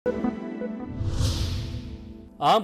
अहम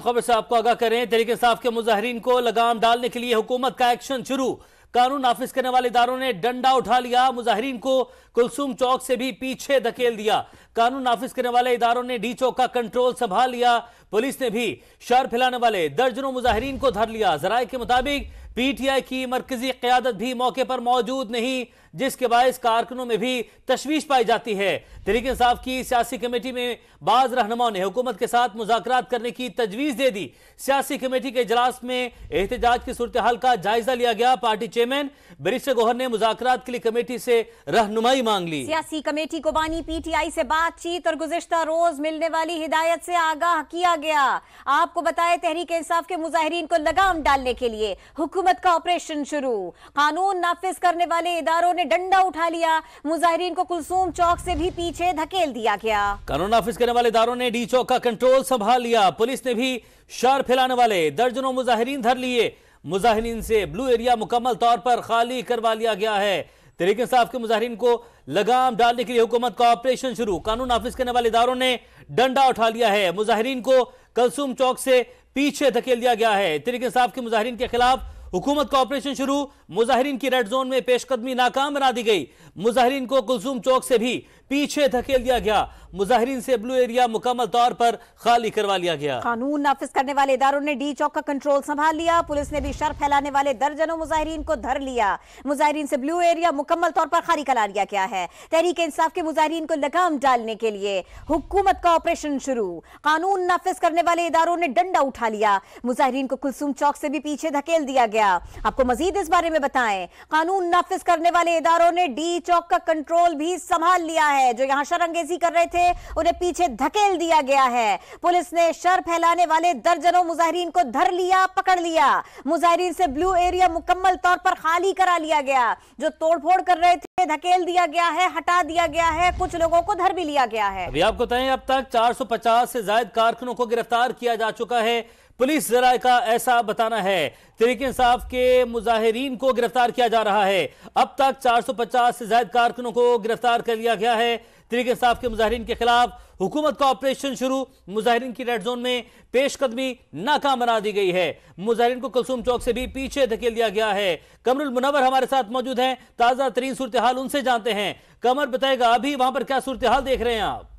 खबर से आपको आगाह करें, तहरीक इंसाफ के मुजाहिरीन को लगाम डालने के लिए हुकूमत का एक्शन शुरू। कानून नाफिज करने वाले इदारों ने डंडा उठा लिया, मुजाहिरीन को कुलसूम चौक से भी पीछे धकेल दिया। कानून नाफिज करने वाले इदारों ने डी चौक का कंट्रोल संभाल लिया। पुलिस ने भी शर फैलाने वाले दर्जनों मुजाहिरीन को धर लिया। जराये के मुताबिक पीटीआई की मरकजी क़यादत भी मौके पर मौजूद नहीं, जिसके बायस कारकुनों में भी तशवीश पाई जाती है। तहरीक इंसाफ की सियासी कमेटी में बाज रहनुमाओं ने हुकूमत के साथ मुज़ाकरात करने की तजवीज़ दे दी। सियासी कमेटी के इजलास में एहतजाज की सूरत हाल का जायजा लिया गया। पार्टी चेयरमैन बैरिस्टर गौहर ने मुज़ाकरात के लिए कमेटी से रहनुमाई मांग ली। सियासी कमेटी को बानी पीटीआई से बातचीत और गुज़िश्ता रोज मिलने वाली हिदायत से आगाह किया गया। आपको बताएं, तहरीक इंसाफ के मुजाहिरीन को लगाम डालने के लिए हुकूमत का ऑपरेशन शुरू। कानून नाफिज करने वाले इदारों ने डंडा उठा लिया, मुजाहिरीन को कुलसूम चौक से भी पीछे धकेल दिया गया। कानून नाफिज करने वाले इदारों ने डी चौक का कंट्रोल संभाल लिया। पुलिस ने भी शर फैलाने वाले दर्जनों मुजाहिरीन धर लिए। मुजाहिरीन से ब्लू एरिया मुकम्मल तौर पर खाली करवा लिया गया है। तहरीक इंसाफ के मुजाहिरीन को लगाम डालने के लिए हुकूमत का ऑपरेशन शुरू। कानून नाफिज करने वाले इदारों ने डंडा उठा लिया है, मुजाहिरीन को कुलसूम चौक से पीछे धकेल दिया गया है। तहरीक इंसाफ के मुजाहिरीन के खिलाफ हुकूमत का ऑपरेशन शुरू। मुजाहिरीन की रेड जोन में पेशकदमी नाकाम बना दी गई। मुजाहिरीन को कुलसूम चौक से भी पीछे धकेल दिया गया। मुजाहिरीन से ब्लू एरिया मुकम्मल तौर पर खाली करवा लिया गया। कानून नाफिज करने वाले इदारों ने डी चौक का कंट्रोल संभाल लिया। पुलिस ने भी शर फैलाने वाले दर्जनों मुजाहिरीन को धर लिया। मुजाहिरीन से ब्लू एरिया मुकम्मल तौर पर खाली करा लिया गया है। तहरीक इंसाफ के मुजाहिरीन को लगाम डालने के लिए हुकूमत का ऑपरेशन शुरू। कानून नाफिज करने वाले इदारों ने डंडा उठा लिया, मुजाहिरीन को कुलसूम चौक से भी पीछे धकेल दिया गया। आपको मजीद इस बारे में बताएं, कानून नाफिज करने वाले इदारों ने डी चौक का कंट्रोल भी संभाल लिया है। जो यहां शरअंगेजी कर रहे थे उन्हें पीछे धकेल दिया गया है। पुलिस ने शर फैलाने वाले दर्जनों मुजाहिरीन को धर लिया, पकड़ लिया। मुजाहिरीन से ब्लू एरिया मुकम्मल तौर पर खाली करा लिया गया। जो तोड़फोड़ कर रहे थे धकेल दिया गया है, हटा दिया गया है। कुछ लोगों को धर भी लिया गया है। अभी आपको बताएं, अब तक 450 से ज्यादा कारकुनों को गिरफ्तार किया जा चुका है। पुलिस जराये का ऐसा बताना है। तहरीक इंसाफ के मुजाहिरीन को गिरफ्तार किया जा रहा है। अब तक 450 से ज्यादा कारकुनों को गिरफ्तार कर लिया गया है। तहरीक इंसाफ के मुजाहिरीन के खिलाफ हुकूमत का ऑपरेशन शुरू। मुजाहिरीन की रेड जोन में पेशकदमी नाकाम बना दी गई है। मुजाहिरीन को कुलसूम चौक से भी पीछे धकेल दिया गया है। कमरुल मुनव्वर हमारे साथ मौजूद हैं, ताजा तरीन सूरत हाल उनसे जानते हैं। कमर, बताएगा अभी वहां पर क्या सूरत हाल देख रहे हैं आप?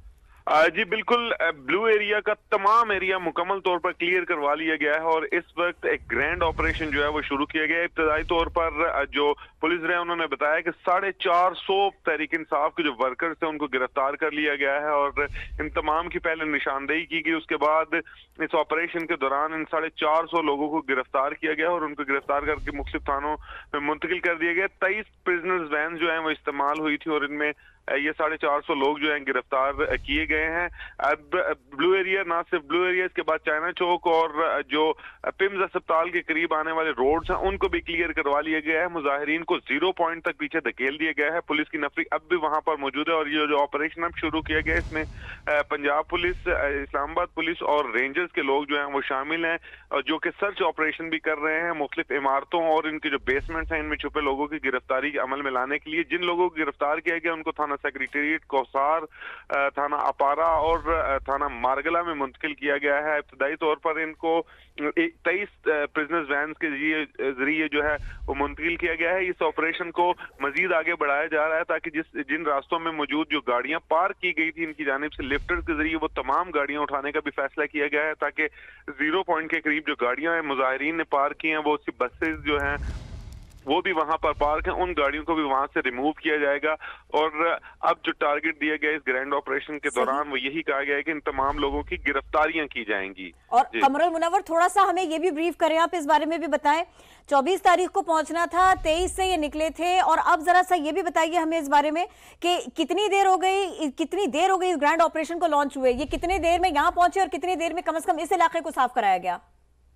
जी बिल्कुल, ब्लू एरिया का तमाम एरिया मुकम्मल तौर पर क्लियर करवा लिया गया है और इस वक्त एक ग्रैंड ऑपरेशन जो है वो शुरू किया गया है। इब्तदाई तौर पर जो पुलिस रहे उन्होंने बताया कि 450 तहरीक इंसाफ के जो वर्कर्स थे उनको गिरफ्तार कर लिया गया है और इन तमाम की पहले निशानदेही की गई। उसके बाद इस ऑपरेशन के दौरान इन 450 लोगों को गिरफ्तार किया गया और उनको गिरफ्तार करके मुख्तलिफ थानों में मुंतकिल कर दिया गया। 23 प्रिजनर्स वैन जो है वो इस्तेमाल हुई थी और इनमें ये 450 लोग जो हैं गिरफ्तार किए गए हैं। अब ब्लू एरिया, ना सिर्फ ब्लू एरिया, इसके बाद चाइना चौक और जो पिम्स अस्पताल के करीब आने वाले रोड्स हैं उनको भी क्लियर करवा लिया गया है। मुजाहिरीन को 0 पॉइंट तक पीछे धकेल दिया गया है। पुलिस की नफरी अब भी वहां पर मौजूद है और ये जो ऑपरेशन अब शुरू किया गया है इसमें पंजाब पुलिस, इस्लामाबाद पुलिस और रेंजर्स के लोग जो हैं वो शामिल हैं, जो कि सर्च ऑपरेशन भी कर रहे हैं मुख्तलिफ इमारतों और इनके जो बेसमेंट्स हैं इनमें छुपे लोगों की गिरफ्तारी अमल में लाने के लिए। जिन लोगों को गिरफ्तार किया गया उनको थाना सेक्रेटेरिएट कोसार, थाना अपारा और थाना मारगला में मुंतकिल किया गया है। इब्तदाई तौर पर इनको 23 प्रिजनर्स वैन के जरिए जो है वो मुंतकिल किया गया है। इस ऑपरेशन को मजीद आगे बढ़ाया जा रहा है ताकि जिन रास्तों में मौजूद जो गाड़ियां पार्क की गई थी इनकी जानिब से लिफ्टर्स के जरिए वो तमाम गाड़ियां उठाने का भी फैसला किया गया है ताकि 0 पॉइंट के करीब जो गाड़ियां हैं मुजाहिरीन ने पार्क की हैं वो उसी बसेस जो हैं वो भी वहां पर पार्क हैं, उन गाड़ियों को भी वहां से रिमूव किया जाएगा। और अब जो टारगेट दिया गया इस ग्रैंड ऑपरेशन के दौरान वो यही कहा गया है कि इन तमाम लोगों की गिरफ्तारियां की जाएंगी। और कमरुल मुनव्वर, थोड़ा सा हमें ये भी ब्रीफ करें, आप इस बारे में भी बताएं। 24 तारीख को पहुंचना था, 23 से ये निकले थे और अब जरा सा ये भी बताइए हमें इस बारे में कि कितनी देर हो गई इस ग्रैंड ऑपरेशन को लॉन्च हुए? ये कितने देर में यहाँ पहुंचे और कितनी देर में कम से कम इस इलाके को साफ कराया गया?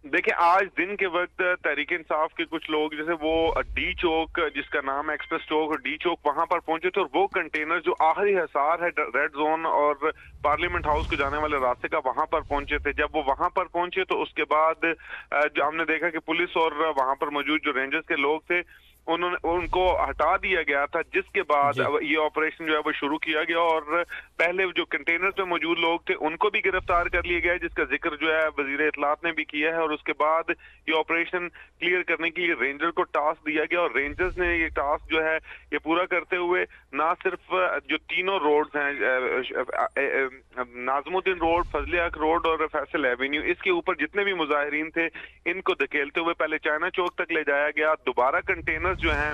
देखिए, आज दिन के वक्त तहरीक इंसाफ के कुछ लोग जैसे वो डी चौक, जिसका नाम है एक्सप्रेस चौक और डी चौक, वहां पर पहुंचे थे और वो कंटेनर जो आखिरी हिसार है रेड जोन और पार्लियामेंट हाउस को जाने वाले रास्ते का वहां पर पहुंचे थे। जब वो वहां पर पहुंचे तो उसके बाद जो हमने देखा कि पुलिस और वहां पर मौजूद जो रेंजर्स के लोग थे उनको हटा दिया गया था, जिसके बाद ये ऑपरेशन जो है वो शुरू किया गया और पहले जो कंटेनर्स में मौजूद लोग थे उनको भी गिरफ्तार कर लिया गया, जिसका जिक्र जो है वजीर इत्तलात ने भी किया है। और उसके बाद ये ऑपरेशन क्लियर करने के लिए रेंजर को टास्क दिया गया और रेंजर्स ने ये टास्क जो है ये पूरा करते हुए ना सिर्फ जो तीनों रोड्स हैं, नाजमुद्दीन रोड, फजले हक रोड और फैसल एवेन्यू, इसके ऊपर जितने भी मुजाहिरीन थे इनको धकेलते हुए पहले चाइना चौक तक ले जाया गया। दोबारा कंटेनर्स जो हैं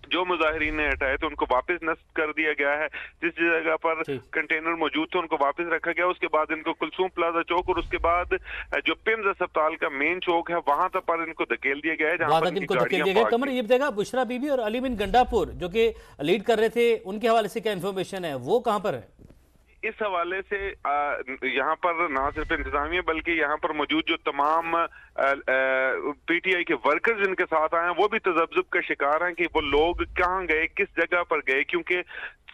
जो मुजाहिरीन ने हटाए थे उनको वापस नष्ट कर दिया गया है, जिस जगह पर कंटेनर मौजूद थे उनको वापस रखा गया। उसके बाद इनको कुलसूम प्लाजा चौक और उसके बाद जो पिम्स अस्पताल का मेन चौक है वहां तक पर इनको धकेल दिया गया है, जहां पर इनको धकेल दिया गया। कमर, ये बताएगा बुशरा बीबी और अलीमिन गंडापुर जो कि लीड कर रहे थे, उनके हवाले से क्या इन्फॉर्मेशन है, वो कहां पर है? इस हवाले से यहाँ पर ना सिर्फ इंतजामिया बल्कि यहाँ पर मौजूद जो तमाम पीटीआई के वर्कर्स इनके साथ आए हैं वो भी तजब्जुब का शिकार हैं कि वो लोग कहाँ गए, किस जगह पर गए, क्योंकि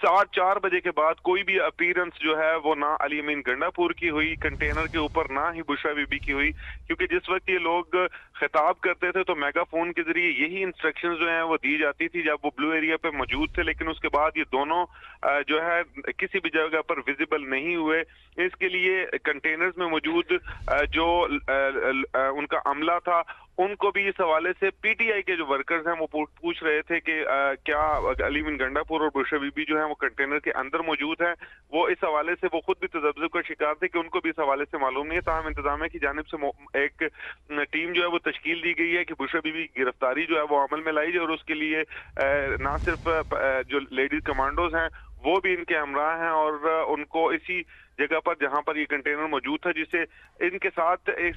4 बजे के बाद कोई भी अपीयरेंस जो है वो ना अलीमीन गंडापुर की हुई कंटेनर के ऊपर, ना ही बुशरा बीबी की हुई, क्योंकि जिस वक्त ये लोग खिताब करते थे तो मेगाफोन के जरिए यही इंस्ट्रक्शंस जो हैं वो दी जाती थी जब वो ब्लू एरिया पे मौजूद थे। लेकिन उसके बाद ये दोनों जो है किसी भी जगह पर विजिबल नहीं हुए। इसके लिए कंटेनर्स में मौजूद जो उनका अमला था उनको भी इस हवाले से पीटीआई के जो वर्कर्स हैं वो पूछ रहे थे कि क्या अलीमीन गंडापुर और बुशरा बीबी जो है वो कंटेनर के अंदर मौजूद है। वो इस हवाले से वो खुद भी तजब्जुब का शिकार थे कि उनको भी इस हवाले से मालूम नहीं है। ताहम इंतजामिया की जानिब से एक टीम जो है वो तश्कील दी गई है कि बुशरा बीबी की गिरफ्तारी जो है वो अमल में लाई जाए और उसके लिए ना सिर्फ जो लेडीज कमांडोज हैं वो भी इनके हमरा हैं और उनको इसी जगह पर जहां पर ये कंटेनर मौजूद था, जिसे इनके साथ इस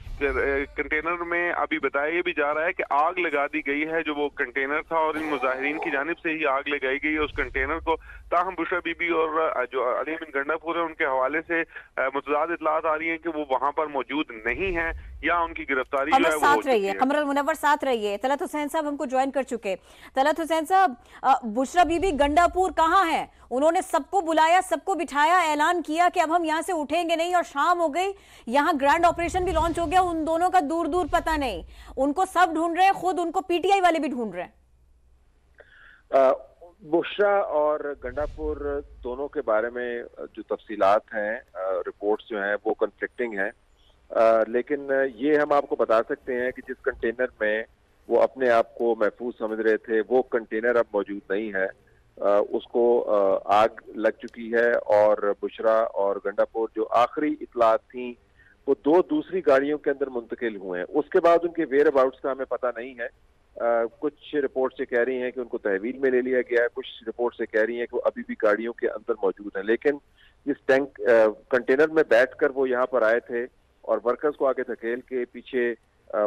कंटेनर में अभी बताया भी जा रहा है कि आग लगा दी गई है जो वो कंटेनर था और इन मुजाहिरीन की जानिब से ही आग लगाई गई है उस कंटेनर को। ताहम बुशरा बीबी और जो अलीमीन गंडापुर है उनके हवाले से मुतज़ाद इत्तलात आ रही है कि वो वहां पर मौजूद नहीं है या उनकी गिरफ्तारी जो है वो हो चुकी है। कमरुल मुनव्वर साथ रहिए। तलत हुसैन साहब हमको ज्वाइन कर चुके। तलत हुसैन साहब, बुशरा बीबी गंडापुर कहाँ है? उन्होंने सबको बुलाया, सबको बिठाया, ऐलान किया कि अब हम यहाँ से उठेंगे नहीं और शाम हो गई, यहाँ ग्रैंड ऑपरेशन भी लॉन्च हो गया, उन दोनों का दूर दूर पता नहीं। उनको सब ढूंढ रहे हैं, खुद उनको पीटीआई वाले भी ढूंढ रहे हैं। बुशरा और गंडापुर दोनों के बारे में जो तफसीलात हैं, रिपोर्ट्स जो हैं वो कन्फ्लिक्टिंग हैं, लेकिन ये हम आपको बता सकते हैं कि जिस कंटेनर में वो अपने आप को महफूज समझ रहे थे वो कंटेनर अब मौजूद नहीं है, उसको आग लग चुकी है और बुशरा और गंडापुर जो आखिरी इतलात थी वो 2 दूसरी गाड़ियों के अंदर मुंतकिल हुए हैं। उसके बाद उनके वेयर अबाउट्स का हमें पता नहीं है। कुछ रिपोर्ट से कह रही हैं कि उनको तहवील में ले लिया गया है, कुछ रिपोर्ट से कह रही हैं कि वो अभी भी गाड़ियों के अंदर मौजूद हैं। लेकिन इस कंटेनर में बैठकर वो यहाँ पर आए थे और वर्कर्स को आगे धकेल के पीछे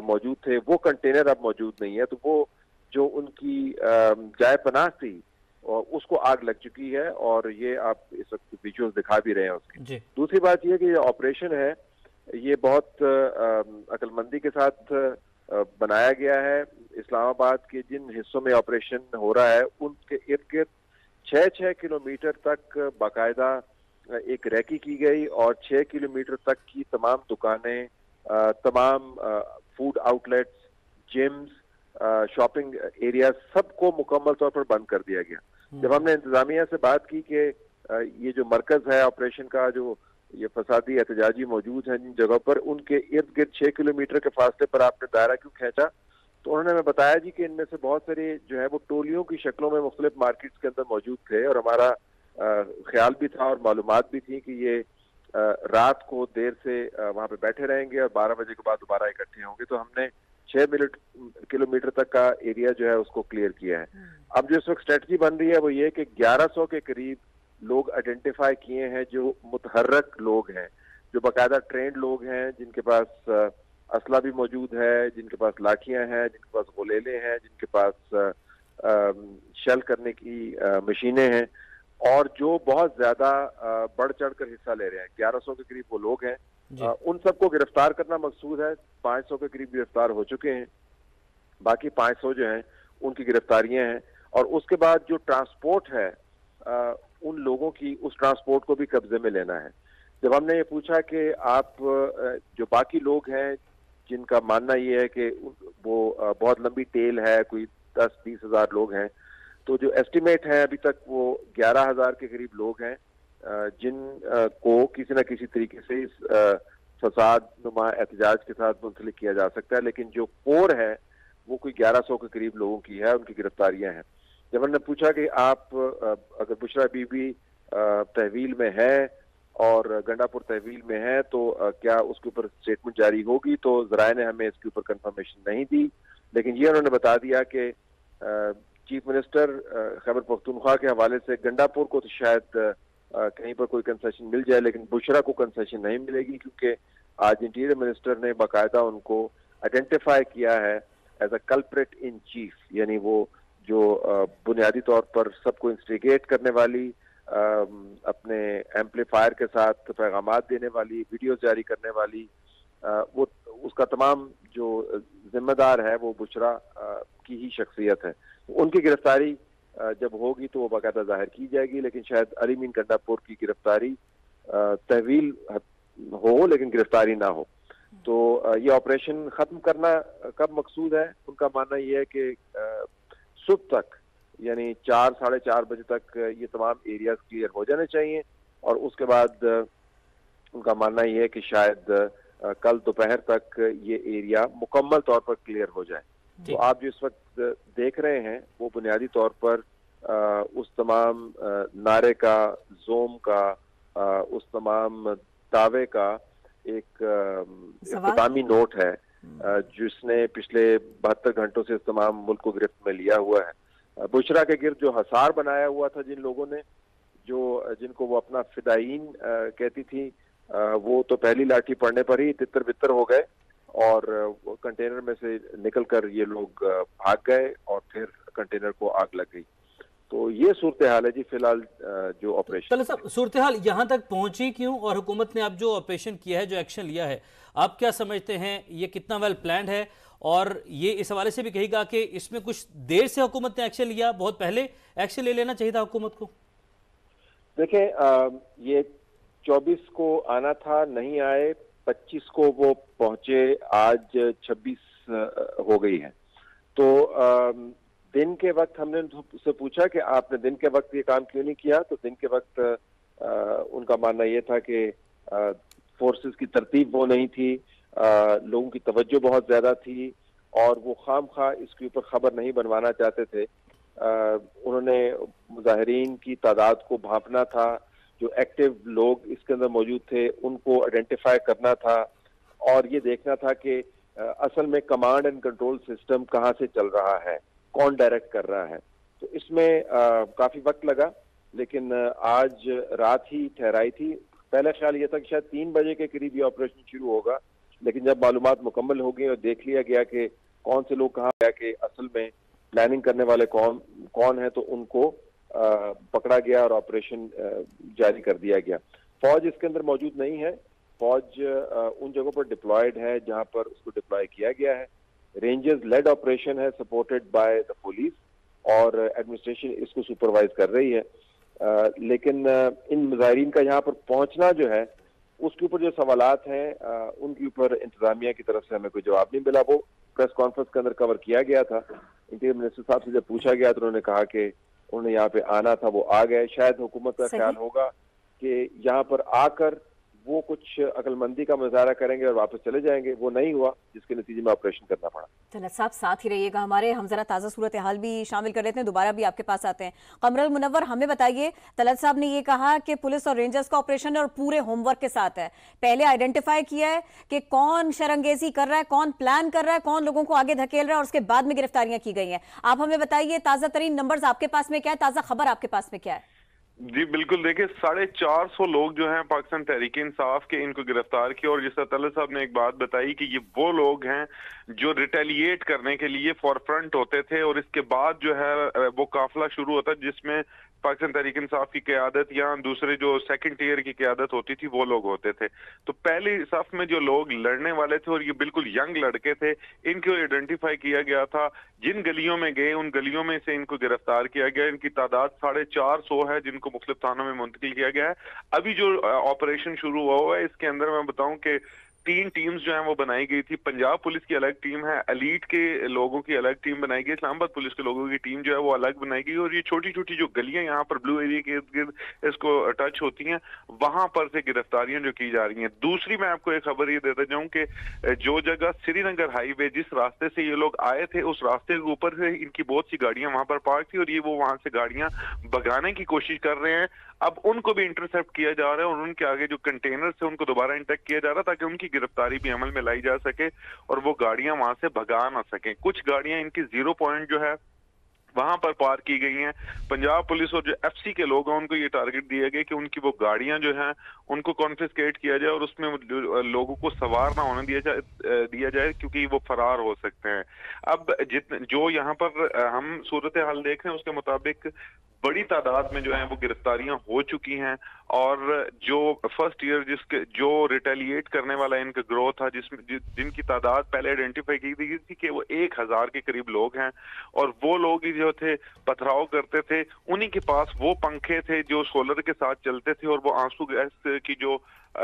मौजूद थे, वो कंटेनर अब मौजूद नहीं है। तो वो जो उनकी जाए पनाह थी और उसको आग लग चुकी है और ये आप इस वक्त विजुअल्स दिखा भी रहे हैं उसकी। दूसरी बात ये कि ये ऑपरेशन है ये बहुत अक्लमंदी के साथ बनाया गया है। इस्लामाबाद के जिन हिस्सों में ऑपरेशन हो रहा है उनके इर्द गिर्द 6 किलोमीटर तक बाकायदा एक रैकी की गई और 6 किलोमीटर तक की तमाम दुकानें, तमाम food outlets, gyms, shopping area सबको मुकम्मल तौर पर बंद कर दिया गया। जब हमने इंतजामिया से बात की कि ये जो मरकज है ऑपरेशन का, जो ये फसादी एहतजाजी मौजूद हैं जिन जगहों पर, उनके इर्द गिर्द 6 किलोमीटर के फासले पर आपने दायरा क्यों खींचा, तो उन्होंने हमें बताया जी कि इनमें से बहुत सारे जो है वो टोलियों की शक्लों में मुख्तलिफ मार्केट्स के अंदर मौजूद थे और हमारा ख्याल भी था और मालूमात भी थी कि ये रात को देर से वहां पे बैठे रहेंगे और 12 बजे के बाद दोबारा इकट्ठे होंगे। तो हमने 6 किलोमीटर तक का एरिया जो है उसको क्लियर किया है। अब जो इस वक्त स्ट्रेटजी बन रही है वो ये कि 1100 के करीब लोग आइडेंटिफाई किए हैं जो मुतहर्रक लोग हैं, जो बाकायदा ट्रेंड लोग हैं, जिनके पास असला भी मौजूद है, जिनके पास लाठियां हैं, जिनके पास गोलेले हैं, जिनके पास शेल करने की मशीनें हैं और जो बहुत ज्यादा बढ़ चढ़ कर हिस्सा ले रहे हैं। 1100 के करीब वो लोग हैं। उन सबको गिरफ्तार करना मकसूद है। 500 के करीब गिरफ्तार हो चुके हैं, बाकी 500 जो हैं उनकी गिरफ्तारियां हैं। और उसके बाद जो ट्रांसपोर्ट है उन लोगों की, उस ट्रांसपोर्ट को भी कब्जे में लेना है। जब हमने ये पूछा कि आप जो बाकी लोग हैं जिनका मानना ये है कि वो बहुत लंबी टेल है, कोई 10-20 हज़ार लोग हैं। तो जो एस्टिमेट है अभी तक वो 11,000 के करीब लोग हैं जिन को किसी न किसी तरीके से इस फसाद नुमा एहतजाज के साथ मुंसलिक किया जा सकता है। लेकिन जो कोर है वो कोई 1100 के करीब लोगों की है, उनकी गिरफ्तारियां हैं। जब हमने पूछा कि आप अगर बुशरा बीबी तहवील में है और गंडापुर तहवील में है तो क्या उसके ऊपर स्टेटमेंट जारी होगी, तो जराए ने हमें इसके ऊपर कंफर्मेशन नहीं दी। लेकिन ये उन्होंने बता दिया कि चीफ मिनिस्टर खैबर पख्तूनख्वा के हवाले से गंडापुर को तो शायद कहीं पर कोई कंसेशन मिल जाए, लेकिन बुशरा को कंसेशन नहीं मिलेगी, क्योंकि आज इंटीरियर मिनिस्टर ने बाकायदा उनको आइडेंटिफाई किया है as a culprit in chief, यानी वो जो बुनियादी तौर पर सबको इंस्टिगेट करने वाली, अपने एम्पलीफायर के साथ पैगामात देने वाली, वीडियो जारी करने वाली, वो उसका तमाम जो जिम्मेदार है वो बुशरा की ही शख्सियत है। उनकी गिरफ्तारी जब होगी तो वो बाकायदा जाहिर की जाएगी। लेकिन शायद अली मीन गंडापुर की गिरफ्तारी तहवील हो लेकिन गिरफ्तारी ना हो। तो ये ऑपरेशन खत्म करना कब मकसूद है, उनका मानना ये है कि सुबह तक यानी 4-4:30 बजे तक ये तमाम एरियाज क्लियर हो जाने चाहिए, और उसके बाद उनका मानना ये है कि शायद कल दोपहर तक ये एरिया मुकम्मल तौर पर क्लियर हो जाए। तो आप जो इस वक्त देख रहे हैं वो बुनियादी तौर पर उस तमाम नारे का, जोम का, उस तमाम दावे का एक इख्तितामी नोट है जिसने पिछले 72 घंटों से इस तमाम मुल्क को गिरफ्त में लिया हुआ है। बुशरा के गिर्द जो हसार बनाया हुआ था जिन लोगों ने, जिनको वो अपना फिदायीन कहती थी, वो तो पहली लाठी पड़ने पर ही तितर बितर हो गए और कंटेनर में से निकलकर ये लोग भाग गए और फिर कंटेनर को आग लग गई। तो ये सूरत हाल है जी फिलहाल जो ऑपरेशन। चलो साहब, सूरत हाल यहाँ तक पहुंची क्यों, और हुकूमत ने अब जो ऑपरेशन किया है, जो एक्शन लिया है, आप क्या समझते हैं ये कितना वेल प्लान्ड है? और ये इस हवाले से भी कहेगा कि इसमें कुछ देर से हुकूमत ने एक्शन लिया, बहुत पहले एक्शन ले लेना चाहिए था हुकूमत को? देखें, ये 24 को आना था, नहीं आए, 25 को वो पहुंचे, आज 26 हो गई है। तो दिन के वक्त हमने उससे पूछा कि आपने दिन के वक्त ये काम क्यों नहीं किया, तो दिन के वक्त उनका मानना ये था कि फोर्सेस की तरतीब वो नहीं थी, लोगों की तवज्जो बहुत ज्यादा थी और वो खामखा इसके ऊपर खबर नहीं बनवाना चाहते थे। उन्होंने मुजाहिरीन की तादाद को भांपना था, जो एक्टिव लोग इसके अंदर मौजूद थे उनको आइडेंटिफाई करना था, और ये देखना था कि असल में कमांड एंड कंट्रोल सिस्टम कहाँ से चल रहा है, कौन डायरेक्ट कर रहा है। तो इसमें काफी वक्त लगा, लेकिन आज रात ही ठहराई थी। पहले ख्याल ये था कि शायद 3 बजे के करीब ये ऑपरेशन शुरू होगा, लेकिन जब मालूमात मुकम्मल हो गई और देख लिया गया कि कौन से लोग कहाँ गया, कि असल में प्लानिंग करने वाले कौन है, तो उनको पकड़ा गया और ऑपरेशन जारी कर दिया गया। फौज इसके अंदर मौजूद नहीं है, फौज उन जगहों पर डिप्लॉयड है जहां पर उसको डिप्लॉय किया गया है। रेंजर्स लेड ऑपरेशन है, सपोर्टेड बाय द पुलिस, और एडमिनिस्ट्रेशन इसको सुपरवाइज कर रही है। लेकिन इन मुजाहिरीन का यहाँ पर पहुंचना जो है उसके ऊपर जो सवालात हैं उनके ऊपर इंतजामिया की तरफ से हमें कोई जवाब नहीं मिला। वो प्रेस कॉन्फ्रेंस के अंदर कवर किया गया था। इंटीरियर मिनिस्टर साहब से जब पूछा गया तो उन्होंने कहा कि उन्हें यहाँ पे आना था, वो आ गए। शायद हुकूमत का ख्याल होगा कि यहाँ पर आकर वो कुछ अकलमंदी का मुजाहरा करेंगे और वापस चले जाएंगे, वो नहीं हुआ, जिसके नतीजे में ऑपरेशन करना पड़ा। तलत साहब साथ ही रहिएगा हमारे, हम जरा ताज़ा सूरत हाल भी शामिल कर लेते हैं, दोबारा भी आपके पास आते हैं। कमरुल मुनव्वर, हमें बताइए, तलत साहब ने ये कहा कि पुलिस और रेंजर्स का ऑपरेशन है और पूरे होमवर्क के साथ है। पहले आइडेंटिफाई किया है कि कौन शरंगेजी कर रहा है, कौन प्लान कर रहा है, कौन लोगों को आगे धकेल रहा है, और उसके बाद में गिरफ्तारियां की गई हैं। आप हमें बताइए ताज़ा तरीन नंबर्स आपके पास में क्या है, ताज़ा खबर आपके पास में क्या है? जी बिल्कुल, देखिए 450 लोग जो हैं पाकिस्तान तहरीक इंसाफ के, इनको गिरफ्तार किया। और जिस तलत साहब ने एक बात बताई कि ये वो लोग हैं जो रिटेलिएट करने के लिए फॉरफ्रंट होते थे, और इसके बाद जो है वो काफिला शुरू होता जिसमें पाकिस्तान तहरीक इंसाफ की क़यादत या दूसरे जो सेकंड टियर की क़यादत होती थी वो लोग होते थे। तो पहली सफ में जो लोग लड़ने वाले थे और ये बिल्कुल यंग लड़के थे, इनको आइडेंटिफाई किया गया था। जिन गलियों में गए उन गलियों में से इनको गिरफ्तार किया गया। इनकी तादाद 450 है जिनको मुख्तलिफ थानों में मुंतकिल किया गया है। अभी जो ऑपरेशन शुरू हुआ है इसके अंदर मैं बताऊं कि 3 टीम्स जो हैं वो बनाई गई थी। पंजाब पुलिस की अलग टीम है, एलीट के लोगों की अलग टीम बनाई गई, इस्लामाबाद पुलिस के लोगों की टीम जो है वो अलग बनाई गई। और ये छोटी छोटी जो गलियां यहाँ पर ब्लू एरिया के इर्द गिर्द इसको टच होती हैं, वहां पर से गिरफ्तारियां जो की जा रही हैं। दूसरी मैं आपको एक खबर ये देता जाऊं कि जो जगह श्रीनगर हाईवे, जिस रास्ते से ये लोग आए थे, उस रास्ते के ऊपर से इनकी बहुत सी गाड़ियां वहां पर पार्क थी और ये वो वहां से गाड़ियां भगाने की कोशिश कर रहे हैं। अब उनको भी इंटरसेप्ट किया जा रहा है और उनके आगे जो कंटेनर थे उनको दोबारा इंटेक्ट किया जा रहा है ताकि उनकी गिरफ्तारी भी अमल में लाई जा सके और वो गाड़ियां वहां से भगा ना सके। कुछ गाड़ियां इनकी 0 पॉइंट जो है वहां पर पार की गई हैं। पंजाब पुलिस और जो एफसी के लोग हैं उनको ये टारगेट दिया गया कि उनकी वो गाड़ियां जो हैं उनको कॉन्फिस्केट किया जाए और उसमें लोगों को सवार ना होने दिया जाए क्योंकि वो फरार हो सकते हैं। अब जो यहाँ पर हम सूरत हाल देख रहे हैं उसके मुताबिक बड़ी तादाद में जो है वो गिरफ्तारियां हो चुकी हैं और जो फर्स्ट ईयर जो रिटेलिएट करने वाला इनका ग्रोथ था, जिनकी तादाद पहले आइडेंटिफाई की गई थी कि वो 1000 के करीब लोग हैं और वो लोग ही जो थे पथराव करते थे। उन्हीं के पास वो पंखे थे जो सोलर के साथ चलते थे और वो आंसू गैस की जो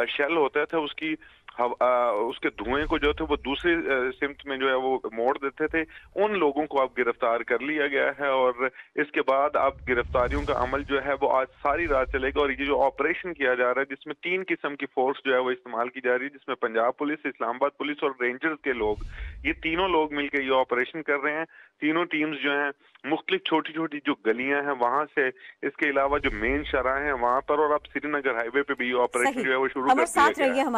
शेल होता था उसके धुएं को जो थे वो दूसरे सिमत में जो है वो मोड़ देते थे। उन लोगों को अब गिरफ्तार कर लिया गया है और इसके बाद अब गिरफ्तारियों का अमल जो है वो आज सारी रात चलेगा। और ये जो ऑपरेशन किया जा रहा है जिसमें 3 किस्म की फोर्स जो है वो इस्तेमाल की जा रही है, जिसमें पंजाब पुलिस, इस्लामाबाद पुलिस और रेंजर्स के लोग, ये तीनों लोग मिलकर ये ऑपरेशन कर रहे हैं। तीनों टीम्स जो हैं मुख्तलिफ छोटी छोटी जो गलियां हैं वहां से, इसके अलावा जो मेन शराह हैं वहां पर, और अब श्रीनगर हाईवे पे भी ये ऑपरेशन जो है वो शुरू कर दिया गया है।